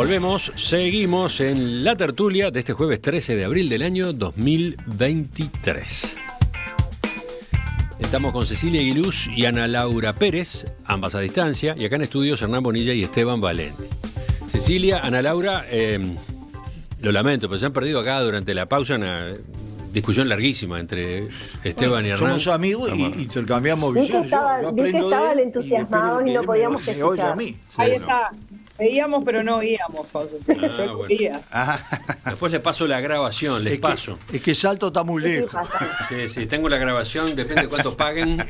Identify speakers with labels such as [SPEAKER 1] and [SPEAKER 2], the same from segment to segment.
[SPEAKER 1] Volvemos, seguimos en la tertulia de este jueves 13 de abril del año 2023. Estamos con Cecilia Aguiluz y Ana Laura Pérez, ambas a distancia, y acá en estudios Hernán Bonilla y Esteban Valenti. Cecilia, Ana Laura, lo lamento, pero se han perdido acá durante la pausa una discusión larguísima entre Esteban y Hernán.
[SPEAKER 2] Somos amigos y intercambiamos visiones.
[SPEAKER 3] Vi que estaban entusiasmados y no podíamos escuchar.
[SPEAKER 4] Ahí está. Veíamos, pero no oíamos, José. Yo oía.
[SPEAKER 1] Después les paso la grabación, paso.
[SPEAKER 2] Es que Salto está muy lejos.
[SPEAKER 1] Sí, tengo la grabación, depende de cuánto paguen,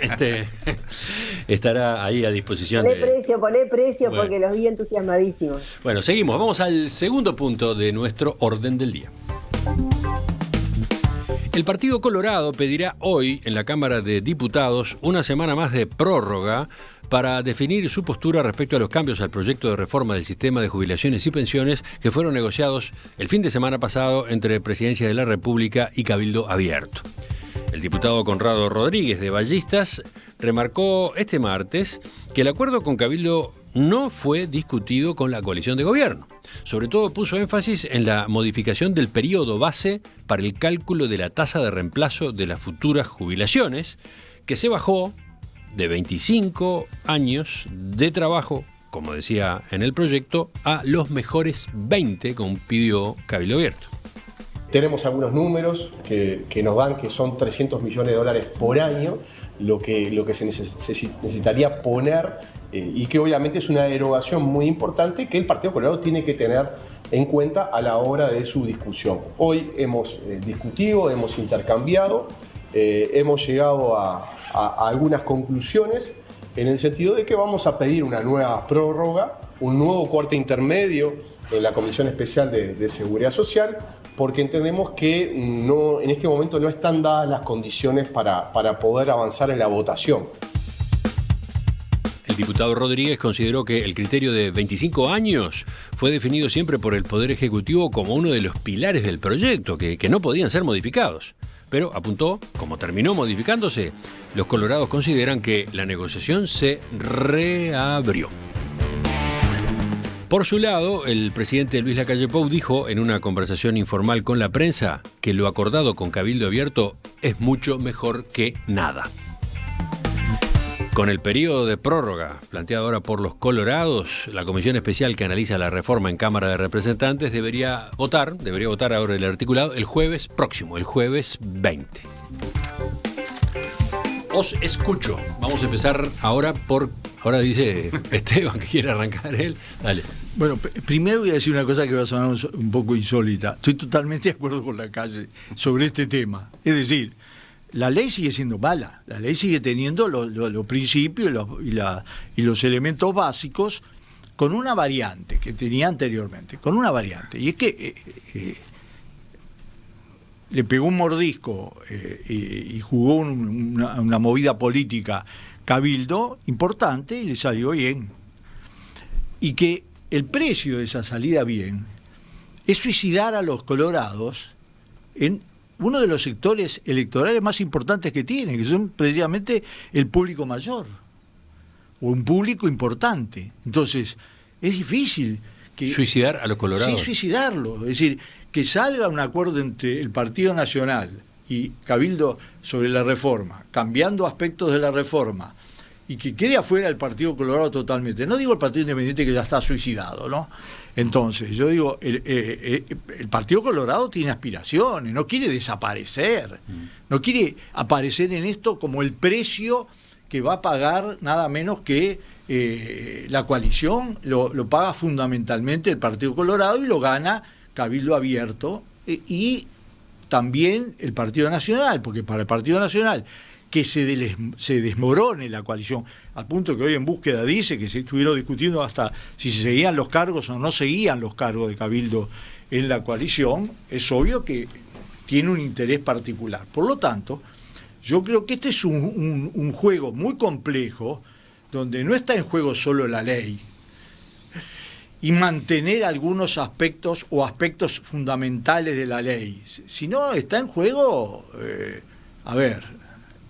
[SPEAKER 1] estará ahí a disposición.
[SPEAKER 3] Poné precio,
[SPEAKER 1] bueno,
[SPEAKER 3] porque los vi entusiasmadísimos.
[SPEAKER 1] Bueno, seguimos, vamos al segundo punto de nuestro orden del día. El Partido Colorado pedirá hoy en la Cámara de Diputados una semana más de prórroga para definir su postura respecto a los cambios al proyecto de reforma del sistema de jubilaciones y pensiones que fueron negociados el fin de semana pasado entre Presidencia de la República y Cabildo Abierto. El diputado Conrado Rodríguez de Ballistas remarcó este martes que el acuerdo con Cabildo no fue discutido con la coalición de gobierno. Sobre todo puso énfasis en la modificación del periodo base para el cálculo de la tasa de reemplazo de las futuras jubilaciones, que se bajó de 25 años de trabajo, como decía en el proyecto, a los mejores 20, como pidió Cabildo Abierto.
[SPEAKER 5] Tenemos algunos números que nos dan que son $300 millones por año, lo que se necesitaría poner, y que obviamente es una derogación muy importante que el Partido Colorado tiene que tener en cuenta a la hora de su discusión. Hoy hemos discutido, hemos intercambiado, hemos llegado a algunas conclusiones en el sentido de que vamos a pedir una nueva prórroga, un nuevo corte intermedio en la Comisión Especial de Seguridad Social, porque entendemos que en este momento no están dadas las condiciones para poder avanzar en la votación.
[SPEAKER 1] El diputado Rodríguez consideró que el criterio de 25 años fue definido siempre por el Poder Ejecutivo como uno de los pilares del proyecto, que no podían ser modificados. Pero apuntó, como terminó modificándose, los colorados consideran que la negociación se reabrió. Por su lado, el presidente Luis Lacalle Pou dijo en una conversación informal con la prensa que lo acordado con Cabildo Abierto es mucho mejor que nada. Con el periodo de prórroga planteado ahora por los colorados, la comisión especial que analiza la reforma en Cámara de Representantes debería votar ahora el articulado el jueves próximo, el jueves 20. Os escucho. Vamos a empezar ahora ahora dice Esteban que quiere arrancar él. Dale.
[SPEAKER 2] Bueno, primero voy a decir una cosa que va a sonar un poco insólita. Estoy totalmente de acuerdo con Lacalle sobre este tema. Es decir, la ley sigue siendo mala, la ley sigue teniendo los principios y los elementos básicos con una variante que tenía anteriormente, con una variante. Y es que le pegó un mordisco y jugó una movida política Cabildo importante y le salió bien. Y que el precio de esa salida bien es suicidar a los colorados en uno de los sectores electorales más importantes que tienen, que son precisamente el público mayor, o un público importante. Entonces, es difícil
[SPEAKER 1] suicidar a los colorados.
[SPEAKER 2] Sí, suicidarlo. Es decir, que salga un acuerdo entre el Partido Nacional y Cabildo sobre la reforma, cambiando aspectos de la reforma, y que quede afuera el Partido Colorado totalmente. No digo el Partido Independiente, que ya está suicidado, ¿no? Entonces, yo digo, el Partido Colorado tiene aspiraciones, no quiere desaparecer, no quiere aparecer en esto como el precio que va a pagar nada menos que la coalición, lo paga fundamentalmente el Partido Colorado y lo gana Cabildo Abierto y también el Partido Nacional, porque para el Partido Nacional que se desmorone la coalición, al punto que hoy en Búsqueda dice que se estuvieron discutiendo hasta si se seguían los cargos o no seguían los cargos de Cabildo en la coalición, es obvio que tiene un interés particular. Por lo tanto, yo creo que este es un juego muy complejo, donde no está en juego solo la ley, y mantener algunos aspectos o aspectos fundamentales de la ley, sino está en juego,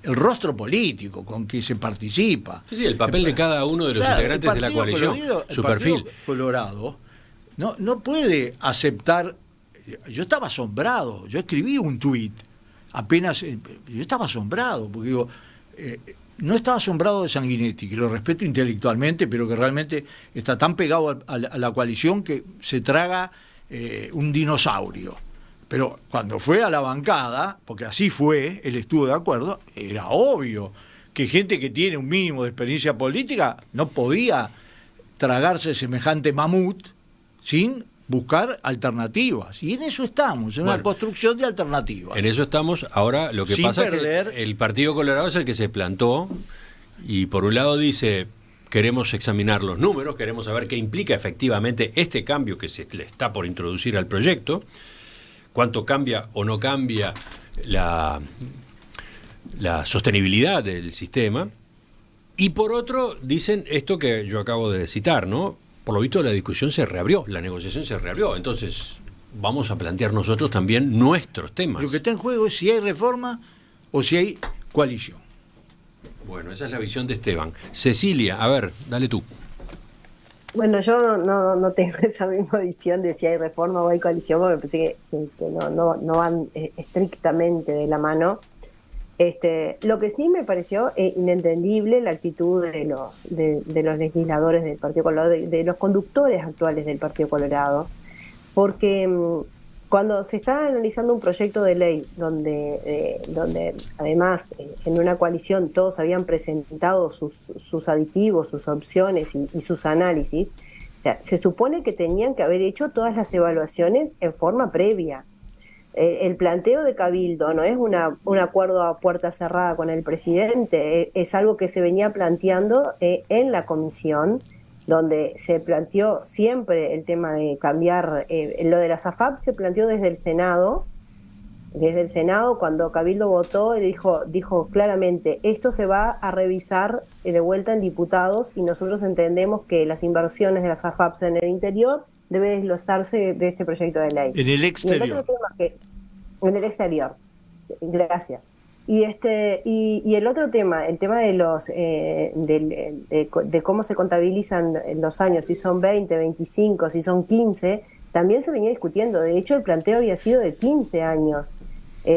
[SPEAKER 2] el rostro político con que se participa.
[SPEAKER 1] Sí, el papel de cada uno de los integrantes de la coalición, su perfil.
[SPEAKER 2] Colorado no puede aceptar. Yo estaba asombrado, yo escribí un tuit, apenas, yo estaba asombrado, porque digo, no estaba asombrado de Sanguinetti, que lo respeto intelectualmente, pero que realmente está tan pegado a la coalición que se traga un dinosaurio. Pero cuando fue a la bancada, porque así fue, él estuvo de acuerdo, era obvio que gente que tiene un mínimo de experiencia política no podía tragarse semejante mamut sin buscar alternativas. Y en eso estamos, en una construcción de alternativas.
[SPEAKER 1] En eso estamos. Ahora lo que pasa es que el Partido Colorado es el que se plantó y por un lado dice, queremos examinar los números, queremos saber qué implica efectivamente este cambio que se le está por introducir al proyecto, cuánto cambia o no cambia la sostenibilidad del sistema. Y por otro, dicen esto que yo acabo de citar, ¿no? Por lo visto la discusión se reabrió, la negociación se reabrió. Entonces vamos a plantear nosotros también nuestros temas.
[SPEAKER 2] Lo que está en juego es si hay reforma o si hay coalición.
[SPEAKER 1] Bueno, esa es la visión de Esteban. Cecilia, a ver, dale tú.
[SPEAKER 3] Bueno, yo no tengo esa misma visión de si hay reforma o hay coalición, porque me parece que no van estrictamente de la mano. Lo que sí me pareció inentendible la actitud de los legisladores del Partido Colorado, de los conductores actuales del Partido Colorado, porque cuando se está analizando un proyecto de ley donde además en una coalición todos habían presentado sus aditivos, sus opciones y sus análisis, o sea, se supone que tenían que haber hecho todas las evaluaciones en forma previa. El planteo de Cabildo no es un acuerdo a puerta cerrada con el presidente, es algo que se venía planteando en la comisión, donde se planteó siempre el tema de cambiar, lo de las AFAP se planteó desde el Senado. Desde el Senado, cuando Cabildo votó, él dijo claramente, esto se va a revisar de vuelta en diputados y nosotros entendemos que las inversiones de las AFAPs en el interior debe desglosarse de este proyecto de ley.
[SPEAKER 2] En el exterior.
[SPEAKER 3] En el exterior. Gracias. Y el otro tema, el tema de los de cómo se contabilizan los años, si son 20, 25, si son 15, también se venía discutiendo. De hecho, el planteo había sido de 15 años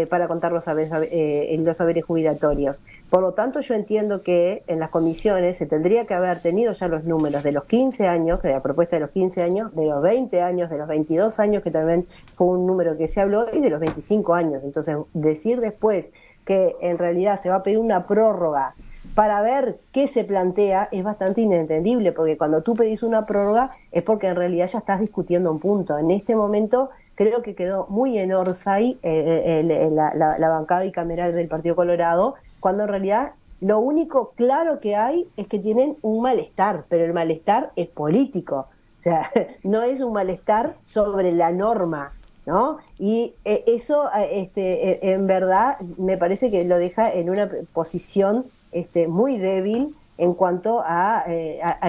[SPEAKER 3] para contar los saberes jubilatorios. Por lo tanto, yo entiendo que en las comisiones se tendría que haber tenido ya los números de los 15 años, de la propuesta de los 15 años, de los 20 años, de los 22 años, que también fue un número que se habló, y de los 25 años. Entonces, decir después que en realidad se va a pedir una prórroga para ver qué se plantea es bastante inentendible, porque cuando tú pedís una prórroga es porque en realidad ya estás discutiendo un punto. En este momento creo que quedó muy en orsay la bancada bicameral del Partido Colorado, cuando en realidad lo único claro que hay es que tienen un malestar, pero el malestar es político, o sea, no es un malestar sobre la norma, ¿no? Y eso en verdad me parece que lo deja en una posición muy débil en cuanto a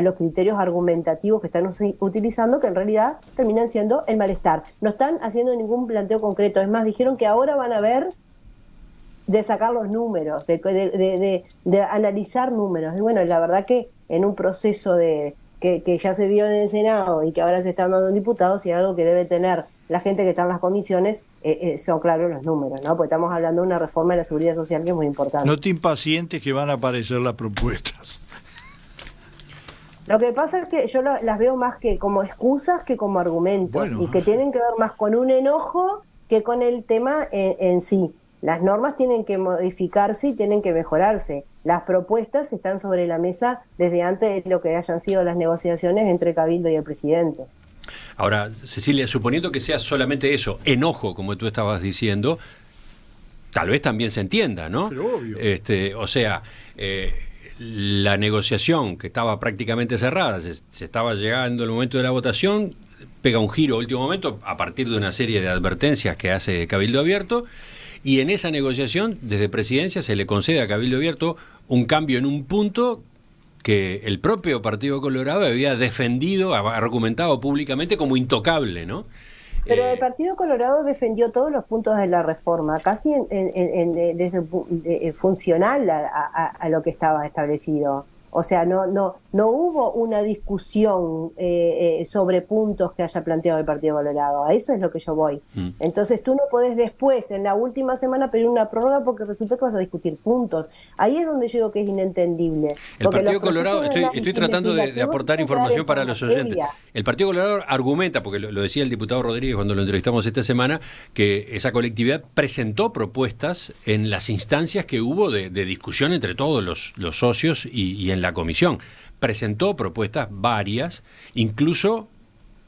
[SPEAKER 3] los criterios argumentativos que están utilizando, que en realidad terminan siendo el malestar. No están haciendo ningún planteo concreto, es más, dijeron que ahora van a ver de sacar los números, de analizar números. Y bueno, la verdad que en un proceso que ya se dio en el Senado y que ahora se está dando en diputados, y algo que debe tener la gente que está en las comisiones, son claros los números, ¿no? Porque estamos hablando de una reforma de la seguridad social que es muy importante.
[SPEAKER 2] No te impacientes que van a aparecer las propuestas.
[SPEAKER 3] Lo que pasa es que yo las veo más que como excusas que como argumentos, y que tienen que ver más con un enojo que con el tema en sí. Las normas tienen que modificarse y tienen que mejorarse. Las propuestas están sobre la mesa desde antes de lo que hayan sido las negociaciones entre Cabildo y el presidente.
[SPEAKER 1] Ahora, Cecilia, suponiendo que sea solamente eso, enojo, como tú estabas diciendo, tal vez también se entienda, ¿no?
[SPEAKER 2] Pero obvio.
[SPEAKER 1] O sea, la negociación que estaba prácticamente cerrada, se estaba llegando el momento de la votación, pega un giro a último momento a partir de una serie de advertencias que hace Cabildo Abierto, y en esa negociación, desde Presidencia, se le concede a Cabildo Abierto un cambio en un punto que el propio Partido Colorado había defendido, argumentado públicamente como intocable, ¿no?
[SPEAKER 3] Pero el Partido Colorado defendió todos los puntos de la reforma, casi desde funcional a lo que estaba establecido. O sea, no hubo una discusión sobre puntos que haya planteado el Partido Colorado. A eso es lo que yo voy. Entonces tú no podés después, en la última semana, pedir una prórroga porque resulta que vas a discutir puntos. Ahí es donde yo digo que es inentendible.
[SPEAKER 1] El Partido Colorado, estoy tratando de aportar información para los oyentes. El Partido Colorado argumenta, porque lo decía el diputado Rodríguez cuando lo entrevistamos esta semana, que esa colectividad presentó propuestas en las instancias que hubo de discusión entre todos los socios y en la comisión. Presentó propuestas varias, incluso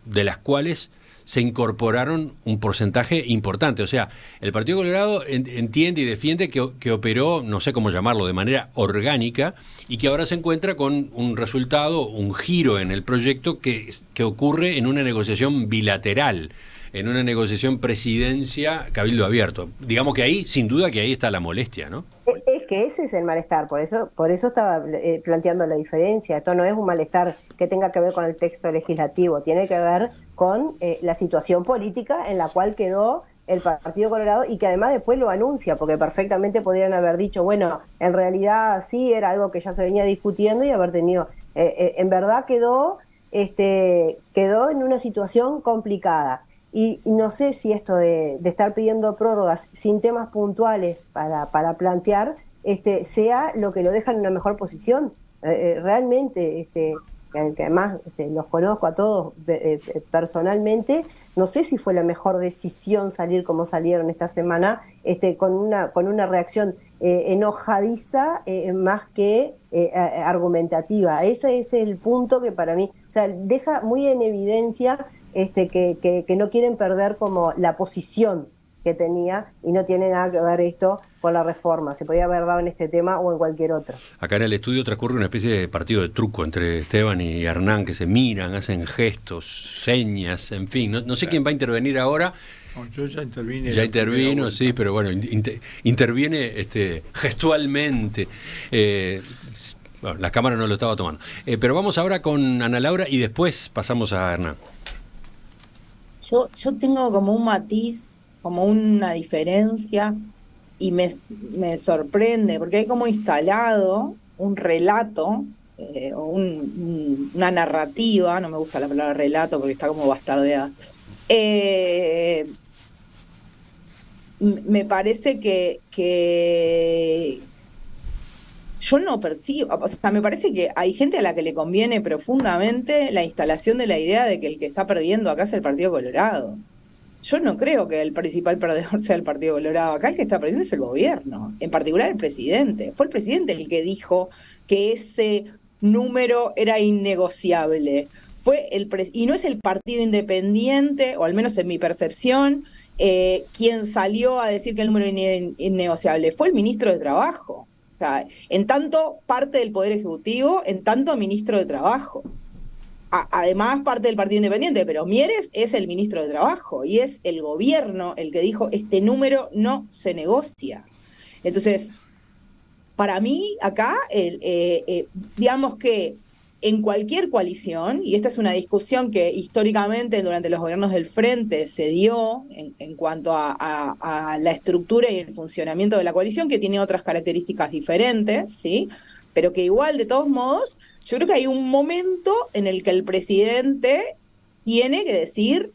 [SPEAKER 1] de las cuales se incorporaron un porcentaje importante. O sea, el Partido Colorado entiende y defiende que operó, no sé cómo llamarlo, de manera orgánica y que ahora se encuentra con un resultado, un giro en el proyecto que ocurre en una negociación bilateral, en una negociación presidencia-cabildo abierto. Digamos que ahí, sin duda que ahí está la molestia, ¿no?
[SPEAKER 3] Es que ese es el malestar, por eso estaba planteando la diferencia. Esto no es un malestar que tenga que ver con el texto legislativo, tiene que ver con la situación política en la cual quedó el Partido Colorado y que además después lo anuncia, porque perfectamente podrían haber dicho, bueno, en realidad sí era algo que ya se venía discutiendo y haber tenido, en verdad quedó en una situación complicada. Y no sé si esto de estar pidiendo prórrogas sin temas puntuales para plantear sea lo que lo deja en una mejor posición. Realmente, que además los conozco a todos personalmente, no sé si fue la mejor decisión salir como salieron esta semana, con una reacción enojadiza más que argumentativa. Ese es el punto que para mí, o sea, deja muy en evidencia que no quieren perder como la posición que tenía y no tiene nada que ver esto con la reforma. Se podía haber dado en este tema o en cualquier otro.
[SPEAKER 1] Acá en el estudio transcurre una especie de partido de truco entre Esteban y Hernán, que se miran, hacen gestos, señas, en fin. No sé quién va a intervenir ahora.
[SPEAKER 2] No, yo ya intervine.
[SPEAKER 1] Ya intervino, sí, pero bueno, interviene gestualmente. Bueno, la cámara no lo estaba tomando. Pero vamos ahora con Ana Laura y después pasamos a Hernán.
[SPEAKER 4] Yo tengo como un matiz, como una diferencia, y me sorprende, porque hay como instalado un relato, o una narrativa, no me gusta la palabra relato porque está como bastardeada. Me parece que yo no percibo, o sea, me parece que hay gente a la que le conviene profundamente la instalación de la idea de que el que está perdiendo acá es el Partido Colorado. Yo no creo que el principal perdedor sea el Partido Colorado. Acá el que está perdiendo es el gobierno, en particular el presidente. Fue el presidente el que dijo que ese número era innegociable. Y no es el Partido Independiente, o al menos en mi percepción, quien salió a decir que el número era innegociable. Fue el ministro de Trabajo. O sea, en tanto parte del Poder Ejecutivo, en tanto ministro de Trabajo. Además parte del Partido Independiente, pero Mieres es el ministro de Trabajo y es el gobierno el que dijo este número no se negocia. Entonces, para mí acá, digamos que en cualquier coalición, y esta es una discusión que históricamente durante los gobiernos del Frente se dio en cuanto a la estructura y el funcionamiento de la coalición, que tiene otras características diferentes, ¿sí? Pero que igual, de todos modos, yo creo que hay un momento en el que el presidente tiene que decir,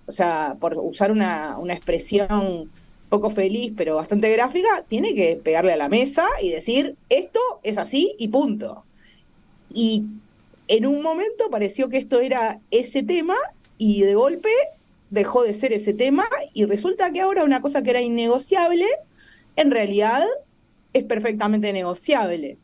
[SPEAKER 4] o sea, por usar una expresión poco feliz, pero bastante gráfica, tiene que pegarle a la mesa y decir, esto es así y punto. Y en un momento pareció que esto era ese tema y de golpe dejó de ser ese tema y resulta que ahora una cosa que era innegociable, en realidad es perfectamente negociable.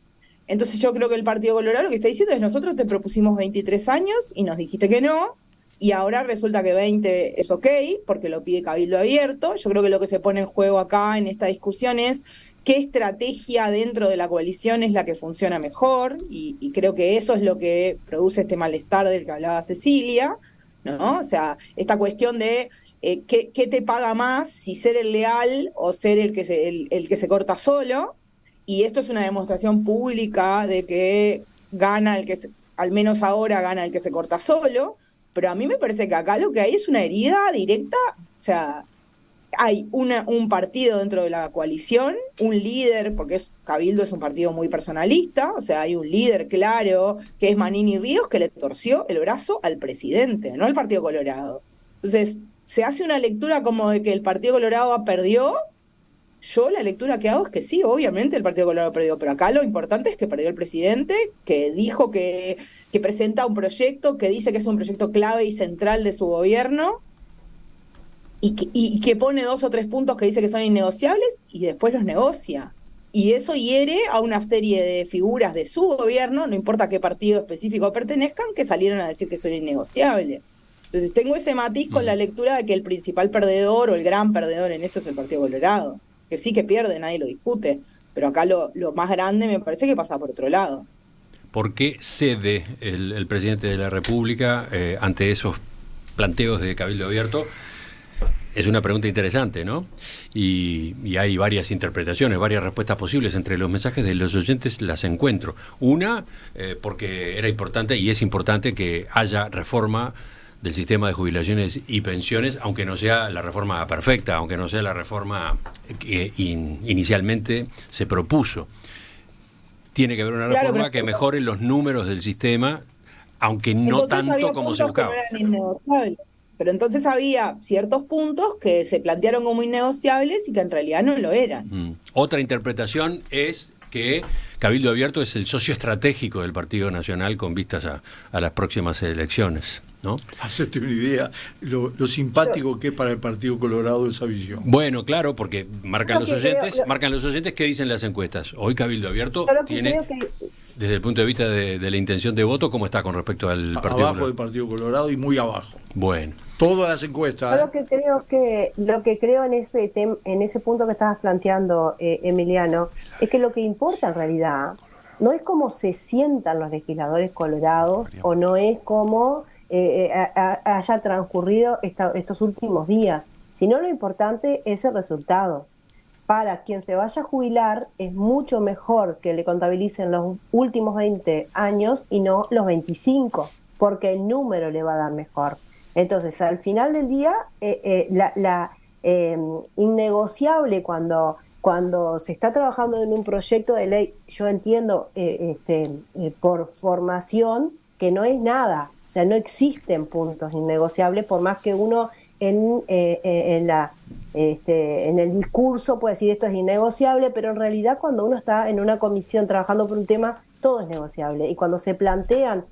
[SPEAKER 4] Entonces yo creo que el Partido Colorado lo que está diciendo es nosotros te propusimos 23 años y nos dijiste que no, y ahora resulta que 20 es ok, porque lo pide Cabildo Abierto. Yo creo que lo que se pone en juego acá en esta discusión es qué estrategia dentro de la coalición es la que funciona mejor, y creo que eso es lo que produce este malestar del que hablaba Cecilia, ¿no? O sea, esta cuestión de qué te paga más, si ser el leal o ser el que se corta solo, y esto es una demostración pública de que gana al menos ahora gana el que se corta solo, pero a mí me parece que acá lo que hay es una herida directa, o sea, hay un partido dentro de la coalición, un líder, porque Cabildo es un partido muy personalista, o sea, hay un líder claro, que es Manini Ríos, que le torció el brazo al presidente, no al Partido Colorado. Entonces, se hace una lectura como de que el Partido Colorado perdió. Yo la lectura que hago es que sí, obviamente el Partido Colorado perdió, pero acá lo importante es que perdió el presidente, que dijo que presenta un proyecto, que dice que es un proyecto clave y central de su gobierno, y que pone 2 o 3 puntos que dice que son innegociables y después los negocia. Y eso hiere a una serie de figuras de su gobierno, no importa a qué partido específico pertenezcan, que salieron a decir que son innegociables. Entonces tengo ese matiz con la lectura de que el principal perdedor o el gran perdedor en esto es el Partido Colorado. Que sí que pierde, nadie lo discute, pero acá lo más grande me parece que pasa por otro lado.
[SPEAKER 1] ¿Por qué cede el presidente de la República ante esos planteos de Cabildo Abierto? Es una pregunta interesante, ¿no? Y hay varias interpretaciones, varias respuestas posibles. Entre los mensajes de los oyentes las encuentro. Una, porque era importante y es importante que haya reforma del sistema de jubilaciones y pensiones, aunque no sea la reforma perfecta, aunque no sea la reforma que inicialmente se propuso. Tiene que haber una reforma que mejore los números del sistema, aunque no tanto como se buscaba.
[SPEAKER 4] Pero entonces había ciertos puntos que se plantearon como innegociables y que en realidad no lo eran.
[SPEAKER 1] Otra interpretación es que Cabildo Abierto es el socio estratégico del Partido Nacional con vistas a las próximas elecciones, ¿no?
[SPEAKER 2] Hacete una idea lo simpático que es para el Partido Colorado esa visión.
[SPEAKER 1] Bueno, claro, porque marcan los oyentes qué dicen las encuestas. Hoy Cabildo Abierto tiene, desde el punto de vista de la intención de voto, ¿cómo está con respecto al Partido Colorado?
[SPEAKER 2] Abajo del Partido Colorado y muy abajo.
[SPEAKER 1] Bueno.
[SPEAKER 2] Todas las encuestas.
[SPEAKER 3] Yo lo que creo en ese punto que estabas planteando, Emiliano, es que lo que importa en realidad no es cómo se sientan los legisladores colorados o no es cómo haya transcurrido estos últimos días, sino lo importante es el resultado. Para quien se vaya a jubilar es mucho mejor que le contabilicen los últimos 20 años y no los 25, porque el número le va a dar mejor. Entonces, al final del día, innegociable cuando se está trabajando en un proyecto de ley, yo entiendo por formación que no es nada, o sea, no existen puntos innegociables, por más que uno en el discurso puede decir esto es innegociable, pero en realidad cuando uno está en una comisión trabajando por un tema, todo es negociable. Y cuando se plantean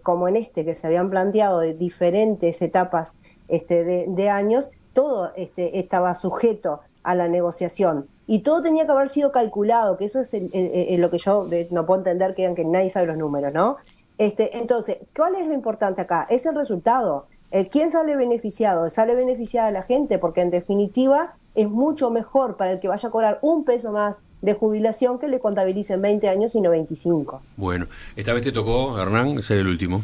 [SPEAKER 3] como en que se habían planteado de diferentes etapas de años, todo estaba sujeto a la negociación y todo tenía que haber sido calculado, que eso es lo que yo no puedo entender, que nadie sabe los números, ¿no? Entonces, ¿cuál es lo importante acá? Es el resultado. ¿Quién sale beneficiado? Sale beneficiada la gente, porque en definitiva es mucho mejor para el que vaya a cobrar un peso más de jubilación que le contabilicen 20 años y no 25.
[SPEAKER 1] Bueno, esta vez te tocó, Hernán, ser el último.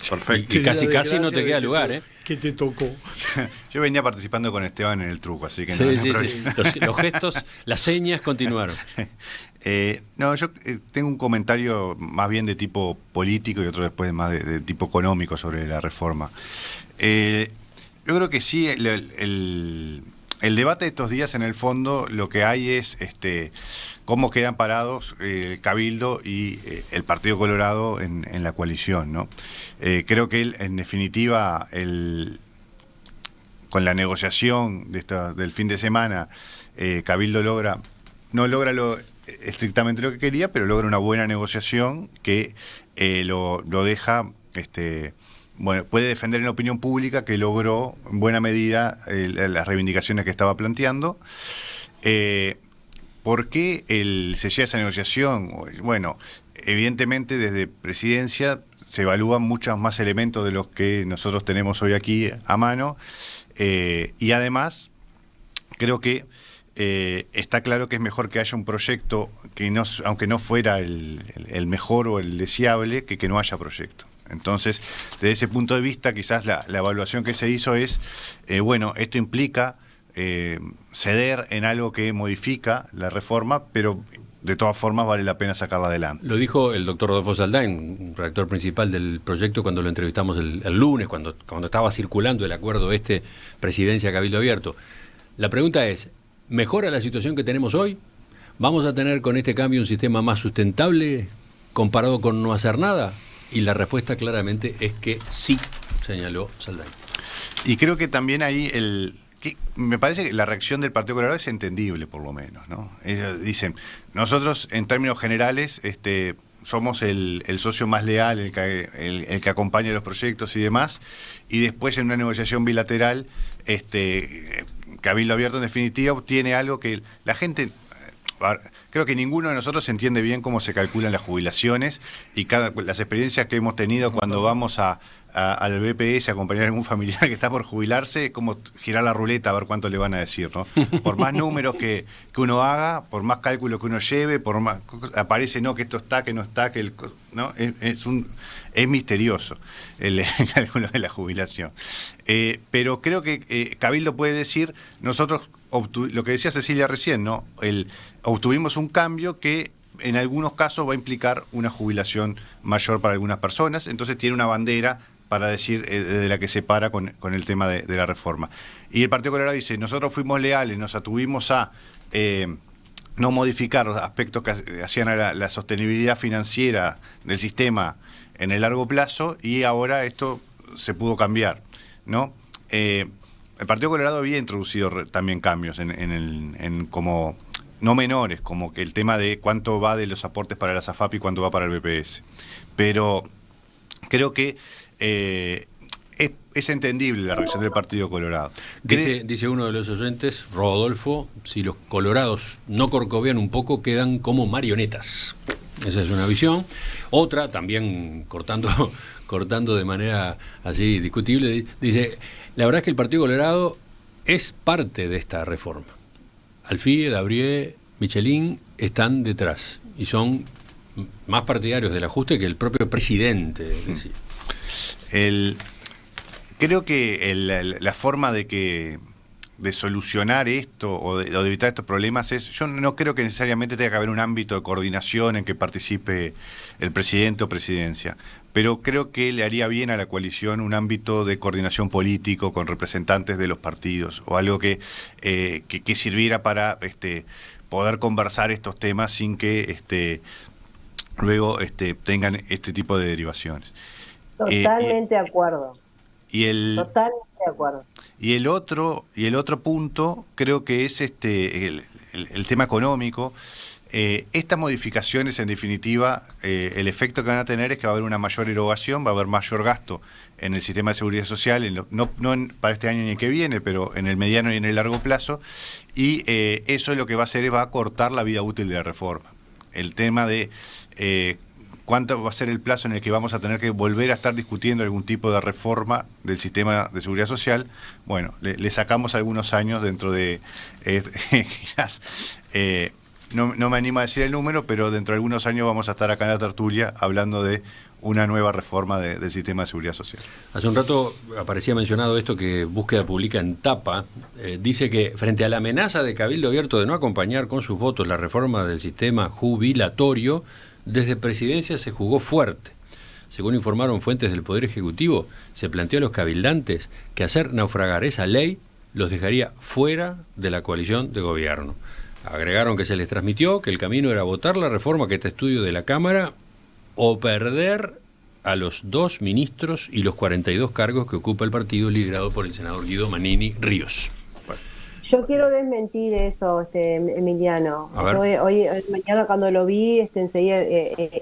[SPEAKER 6] Perfecto.
[SPEAKER 1] Y casi no te queda lugar, ¿eh?
[SPEAKER 2] ¿Qué te tocó?
[SPEAKER 6] Yo venía participando con Esteban en el truco, así que
[SPEAKER 1] sí. Los gestos, las señas continuaron.
[SPEAKER 6] Yo tengo un comentario más bien de tipo político y otro después más de tipo económico sobre la reforma. Yo creo que sí, el debate de estos días, en el fondo, lo que hay es cómo quedan parados el Cabildo y el Partido Colorado en la coalición, ¿no? Creo que en definitiva, con la negociación del fin de semana, Cabildo no logra estrictamente lo que quería, pero logra una buena negociación que lo deja... Bueno, puede defender en la opinión pública que logró en buena medida las reivindicaciones que estaba planteando. ¿Por qué se llega a esa negociación? Bueno, evidentemente desde Presidencia se evalúan muchos más elementos de los que nosotros tenemos hoy aquí a mano, y además creo que está claro que es mejor que haya un proyecto que aunque no fuera el mejor o el deseable, que no haya proyecto. Entonces, desde ese punto de vista, quizás la evaluación que se hizo es, esto implica ceder en algo que modifica la reforma, pero de todas formas vale la pena sacarla adelante.
[SPEAKER 1] Lo dijo el doctor Rodolfo Saldain, redactor principal del proyecto, cuando lo entrevistamos el lunes, cuando estaba circulando el acuerdo Presidencia Cabildo Abierto. La pregunta es, ¿mejora la situación que tenemos hoy? ¿Vamos a tener con este cambio un sistema más sustentable comparado con no hacer nada? Y la respuesta claramente es que sí, señaló Saldaña.
[SPEAKER 6] Y creo que también ahí me parece que la reacción del Partido Colorado es entendible, por lo menos, ¿no? Ellos dicen, nosotros en términos generales somos el socio más leal, el que acompaña los proyectos y demás, y después en una negociación bilateral, Cabildo Abierto en definitiva obtiene algo que la gente... Creo que ninguno de nosotros entiende bien cómo se calculan las jubilaciones y las experiencias que hemos tenido cuando vamos al BPS a acompañar a algún familiar que está por jubilarse, como girar la ruleta a ver cuánto le van a decir, ¿no? Por más números que uno haga, por más cálculo que uno lleve, por más aparece que esto está, que no está, ¿no? Es misterioso el cálculo de la jubilación. Pero creo que Cabildo puede decir, nosotros lo que decía Cecilia recién, ¿no? Obtuvimos un cambio que en algunos casos va a implicar una jubilación mayor para algunas personas, entonces tiene una bandera para decir de la que se para con el tema de la reforma. Y el Partido Colorado dice, nosotros fuimos leales, nos atuvimos a no modificar los aspectos que hacían a la sostenibilidad financiera del sistema en el largo plazo, y ahora esto se pudo cambiar, ¿no? El Partido Colorado había introducido también cambios como no menores, como que el tema de cuánto va de los aportes para la SAFAP y cuánto va para el BPS. Pero creo que es entendible la reacción del Partido Colorado.
[SPEAKER 1] Dice uno de los oyentes, Rodolfo, si los colorados no corcovean un poco, quedan como marionetas. Esa es una visión. Otra, también cortando de manera así discutible, dice, la verdad es que el Partido Colorado es parte de esta reforma. Alfie, Dabrié, Michelin están detrás y son más partidarios del ajuste que el propio presidente. Decía.
[SPEAKER 6] Creo que la forma de solucionar esto o de evitar estos problemas yo no creo que necesariamente tenga que haber un ámbito de coordinación en que participe el presidente o presidencia, pero creo que le haría bien a la coalición un ámbito de coordinación político con representantes de los partidos o algo que sirviera para poder conversar estos temas sin que luego tengan este tipo de derivaciones.
[SPEAKER 3] Totalmente de acuerdo.
[SPEAKER 6] Totalmente de acuerdo. Y el otro punto creo que es el tema económico. Estas modificaciones, en definitiva, el efecto que van a tener es que va a haber una mayor erogación, va a haber mayor gasto en el sistema de seguridad social, no para este año ni el que viene, pero en el mediano y en el largo plazo, y eso lo que va a hacer es va a cortar la vida útil de la reforma. El tema de cuánto va a ser el plazo en el que vamos a tener que volver a estar discutiendo algún tipo de reforma del sistema de seguridad social, bueno, le sacamos algunos años dentro de quizás... No me animo a decir el número, pero dentro de algunos años vamos a estar acá en la tertulia hablando de una nueva reforma del sistema de seguridad social.
[SPEAKER 1] Hace un rato aparecía mencionado esto que Búsqueda publica en Tapa. Dice que frente a la amenaza de Cabildo Abierto de no acompañar con sus votos la reforma del sistema jubilatorio, desde Presidencia se jugó fuerte. Según informaron fuentes del Poder Ejecutivo, se planteó a los cabildantes que hacer naufragar esa ley los dejaría fuera de la coalición de gobierno. Agregaron que se les transmitió que el camino era votar la reforma que está a estudio de la Cámara o perder a los 2 ministros y los 42 cargos que ocupa el partido liderado por el senador Guido Manini Ríos. Bueno.
[SPEAKER 3] Yo quiero desmentir eso, Emiliano. Hoy mañana cuando lo vi, enseguida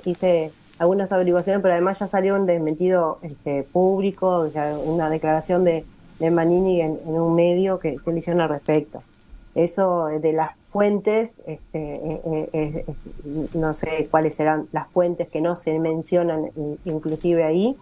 [SPEAKER 3] hice algunas averiguaciones, pero además ya salió un desmentido público, una declaración de Manini en un medio que le hicieron al respecto. Eso de las fuentes, no sé cuáles serán las fuentes que no se mencionan inclusive ahí,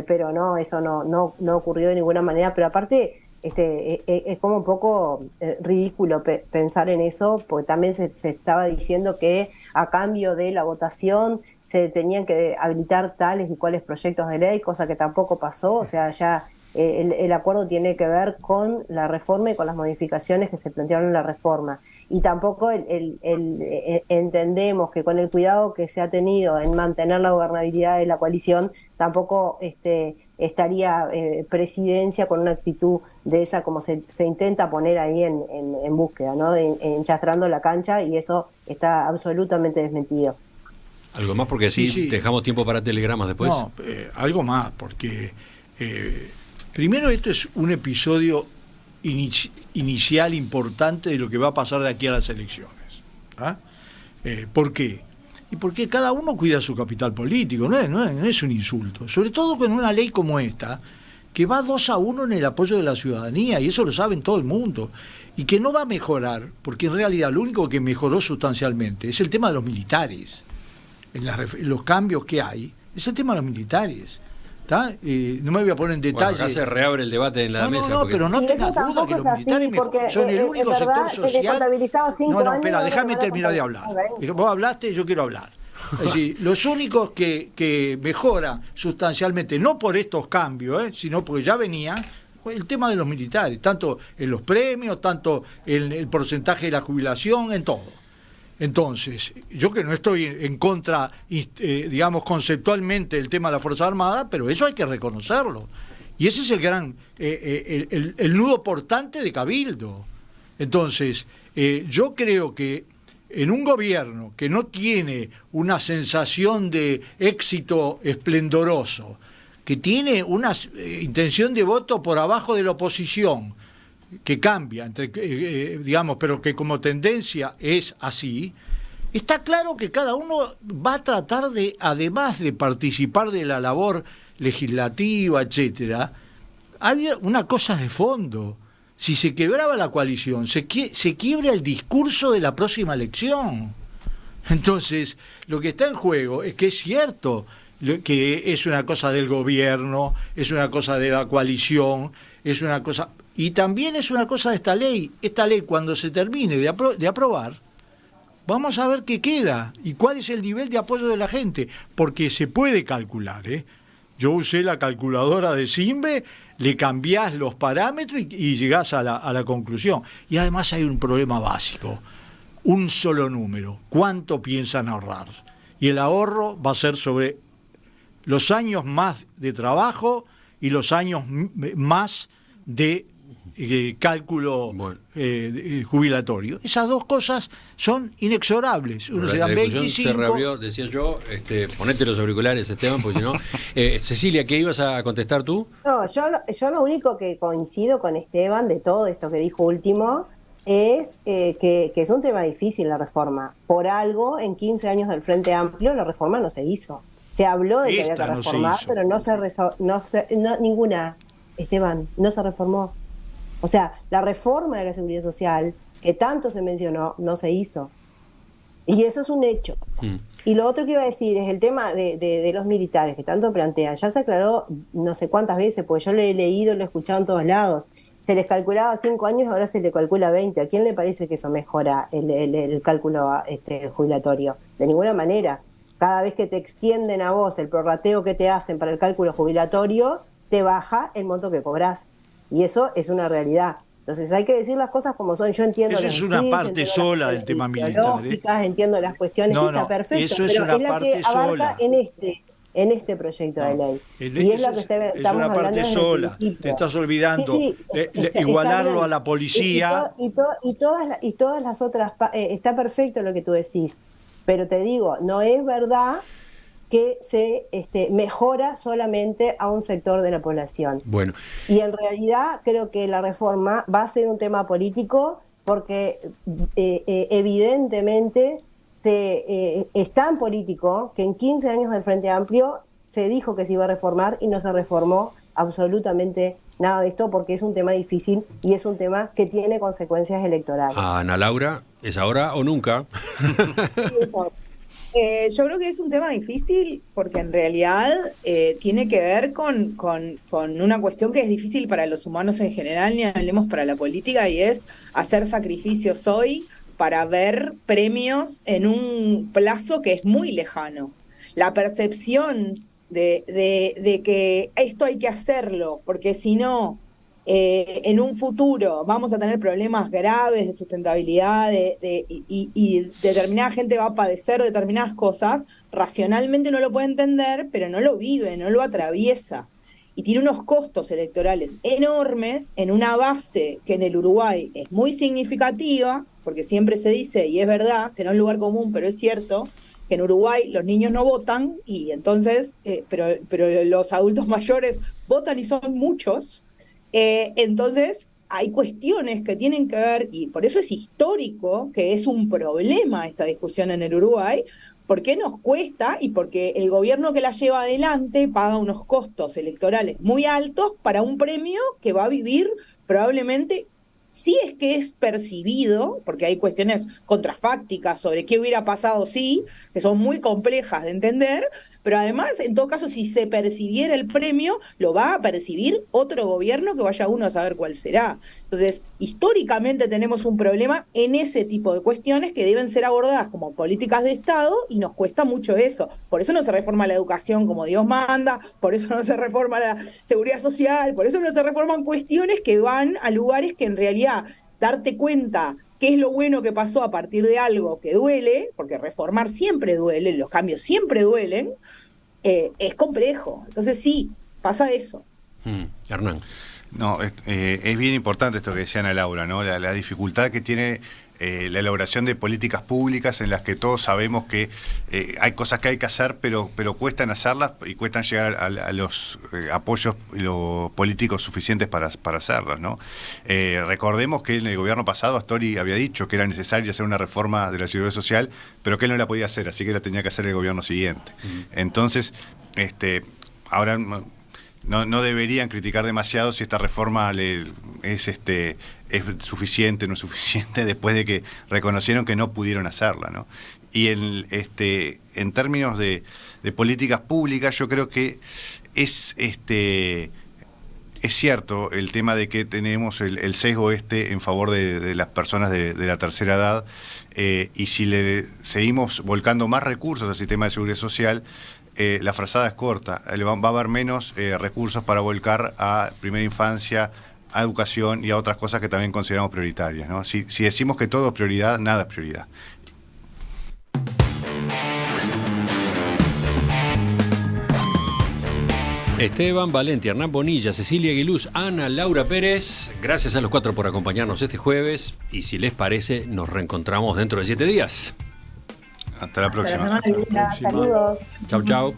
[SPEAKER 3] pero no, eso no ocurrió de ninguna manera. Pero aparte, es como un poco ridículo pensar en eso, porque también se estaba diciendo que a cambio de la votación se tenían que habilitar tales y cuales proyectos de ley, cosa que tampoco pasó. O sea, ya el acuerdo tiene que ver con la reforma y con las modificaciones que se plantearon en la reforma. Y tampoco entendemos que con el cuidado que se ha tenido en mantener la gobernabilidad de la coalición, tampoco estaría presidencia con una actitud de esa como se intenta poner ahí en búsqueda, ¿no? Enchastrando la cancha, y eso está absolutamente desmentido.
[SPEAKER 1] ¿Algo más? Porque así
[SPEAKER 2] Sí.
[SPEAKER 1] dejamos tiempo para telegramas después.
[SPEAKER 2] No, algo más, porque primero esto es un episodio inicial importante de lo que va a pasar de aquí a las elecciones. ¿Ah? ¿Por qué? Y porque cada uno cuida su capital político, no es un insulto. Sobre todo con una ley como esta, que va 2-1 en el apoyo de la ciudadanía, y eso lo saben todo el mundo, y que no va a mejorar, porque en realidad lo único que mejoró sustancialmente es el tema de los militares. En los cambios que hay, es el tema de los militares. No me voy a poner en detalle.
[SPEAKER 1] Bueno, acá se reabre el debate en la mesa.
[SPEAKER 2] No,
[SPEAKER 1] porque...
[SPEAKER 2] pero no tengas duda que los militares son el único sector social. No, espera, déjame terminar de hablar. Vos hablaste, yo quiero hablar. Es decir, los únicos que mejoran sustancialmente, no por estos cambios, sino porque ya venían, el tema de los militares, tanto en los premios, tanto en el porcentaje de la jubilación, en todo. Entonces, yo que no estoy en contra, digamos, conceptualmente del tema de la Fuerza Armada, pero eso hay que reconocerlo. Y ese es el gran, el nudo portante de Cabildo. Entonces, yo creo que en un gobierno que no tiene una sensación de éxito esplendoroso, que tiene una intención de voto por abajo de la oposición, que cambia, digamos, pero que como tendencia es así, está claro que cada uno va a tratar de, además de participar de la labor legislativa, etcétera, había una cosa de fondo. Si se quebraba la coalición, se quiebra el discurso de la próxima elección. Entonces, lo que está en juego es que es cierto que es una cosa del gobierno, es una cosa de la coalición, es una cosa... Y también es una cosa de esta ley. Esta ley, cuando se termine de aprobar, vamos a ver qué queda y cuál es el nivel de apoyo de la gente, porque se puede calcular, Yo usé la calculadora de Simbe, le cambiás los parámetros y llegás a la conclusión. Y además hay un problema básico, un solo número, ¿cuánto piensan ahorrar? Y el ahorro va a ser sobre los años más de trabajo y los años más de cálculo jubilatorio. Esas dos cosas son inexorables. Uno se da 25.
[SPEAKER 1] Se reabrió, decía yo, ponete los auriculares, Esteban, porque si no. Cecilia, ¿qué ibas a contestar tú?
[SPEAKER 3] No, yo lo único que coincido con Esteban de todo esto que dijo último es que es un tema difícil la reforma. Por algo, en 15 años del Frente Amplio, la reforma no se hizo. Se habló de que había que reformar, pero ninguna, Esteban, no se reformó. O sea, la reforma de la seguridad social, que tanto se mencionó, no se hizo. Y eso es un hecho. Y lo otro que iba a decir es el tema de los militares, que tanto plantean. Ya se aclaró no sé cuántas veces, porque yo lo he leído, lo he escuchado en todos lados. Se les calculaba 5 años, ahora se le calcula 20. ¿A quién le parece que eso mejora el cálculo jubilatorio? De ninguna manera. Cada vez que te extienden a vos el prorrateo que te hacen para el cálculo jubilatorio, te baja el monto que cobrás. Y eso es una realidad. Entonces hay que decir las cosas como son. Yo entiendo.
[SPEAKER 2] Esa es una parte sola del tema militar.
[SPEAKER 3] Entiendo las cuestiones,
[SPEAKER 2] no,
[SPEAKER 3] está perfecto.
[SPEAKER 2] Eso es
[SPEAKER 3] pero
[SPEAKER 2] una
[SPEAKER 3] es la
[SPEAKER 2] parte
[SPEAKER 3] que abarca
[SPEAKER 2] sola.
[SPEAKER 3] En este proyecto de ley. Y es la que
[SPEAKER 2] es una parte sola. Te estás olvidando igualarlo a la policía.
[SPEAKER 3] Y todas las otras. Está perfecto lo que tú decís. Pero te digo, no es verdad que se mejora solamente a un sector de la población.
[SPEAKER 1] Bueno.
[SPEAKER 3] Y en realidad creo que la reforma va a ser un tema político porque evidentemente es tan político que en 15 años del Frente Amplio se dijo que se iba a reformar y no se reformó absolutamente nada de esto porque es un tema difícil y es un tema que tiene consecuencias electorales.
[SPEAKER 1] Ana Laura, ¿es ahora o nunca?
[SPEAKER 4] Yo creo que es un tema difícil porque en realidad tiene que ver con una cuestión que es difícil para los humanos en general, ni hablemos para la política, y es hacer sacrificios hoy para ver premios en un plazo que es muy lejano. La percepción de que esto hay que hacerlo, porque si no, en un futuro vamos a tener problemas graves de sustentabilidad y determinada gente va a padecer determinadas cosas, racionalmente no lo puede entender, pero no lo vive, no lo atraviesa. y tiene unos costos electorales enormes en una base que en el Uruguay es muy significativa, porque siempre se dice, y es verdad, será un lugar común, pero es cierto, que en Uruguay los niños no votan, y entonces, pero los adultos mayores votan y son muchos, entonces hay cuestiones que tienen que ver, y por eso es histórico que es un problema esta discusión en el Uruguay, porque nos cuesta y porque el gobierno que la lleva adelante paga unos costos electorales muy altos para un premio que va a vivir probablemente, si es que es percibido, porque hay cuestiones contrafácticas sobre qué hubiera pasado si, que son muy complejas de entender, pero además, en todo caso, si se percibiera el premio, lo va a percibir otro gobierno que vaya uno a saber cuál será. Entonces, históricamente tenemos un problema en ese tipo de cuestiones que deben ser abordadas como políticas de Estado y nos cuesta mucho eso. Por eso no se reforma la educación como Dios manda, por eso no se reforma la seguridad social, por eso no se reforman cuestiones que van a lugares que en realidad darte cuenta qué es lo bueno que pasó a partir de algo que duele, porque reformar siempre duele, los cambios siempre duelen, es complejo. Entonces sí, pasa eso.
[SPEAKER 1] Hernán.
[SPEAKER 6] No, es bien importante esto que decía Ana Laura, ¿no? La dificultad que tiene la elaboración de políticas públicas en las que todos sabemos que hay cosas que hay que hacer, pero cuestan hacerlas y cuestan llegar a los apoyos políticos suficientes para hacerlas, ¿no? Recordemos que en el gobierno pasado Astori había dicho que era necesario hacer una reforma de la seguridad social, pero que él no la podía hacer, así que la tenía que hacer el gobierno siguiente. Entonces, ahora no deberían criticar demasiado si esta reforma es suficiente, no es suficiente, después de que reconocieron que no pudieron hacerla, ¿no? Y en términos de políticas públicas, yo creo que es cierto el tema de que tenemos el sesgo en favor de las personas de la tercera edad, y si le seguimos volcando más recursos al sistema de seguridad social, la frazada es corta, va a haber menos recursos para volcar a primera infancia, a educación y a otras cosas que también consideramos prioritarias, ¿no? Si decimos que todo es prioridad, nada es prioridad.
[SPEAKER 1] Esteban Valenti, Hernán Bonilla, Cecilia Aguiluz, Ana Laura Pérez, gracias a los 4 por acompañarnos este jueves, y si les parece, nos reencontramos dentro de 7 días.
[SPEAKER 6] Hasta la próxima.
[SPEAKER 3] Hasta la semana. Saludos.
[SPEAKER 1] Chau, chau.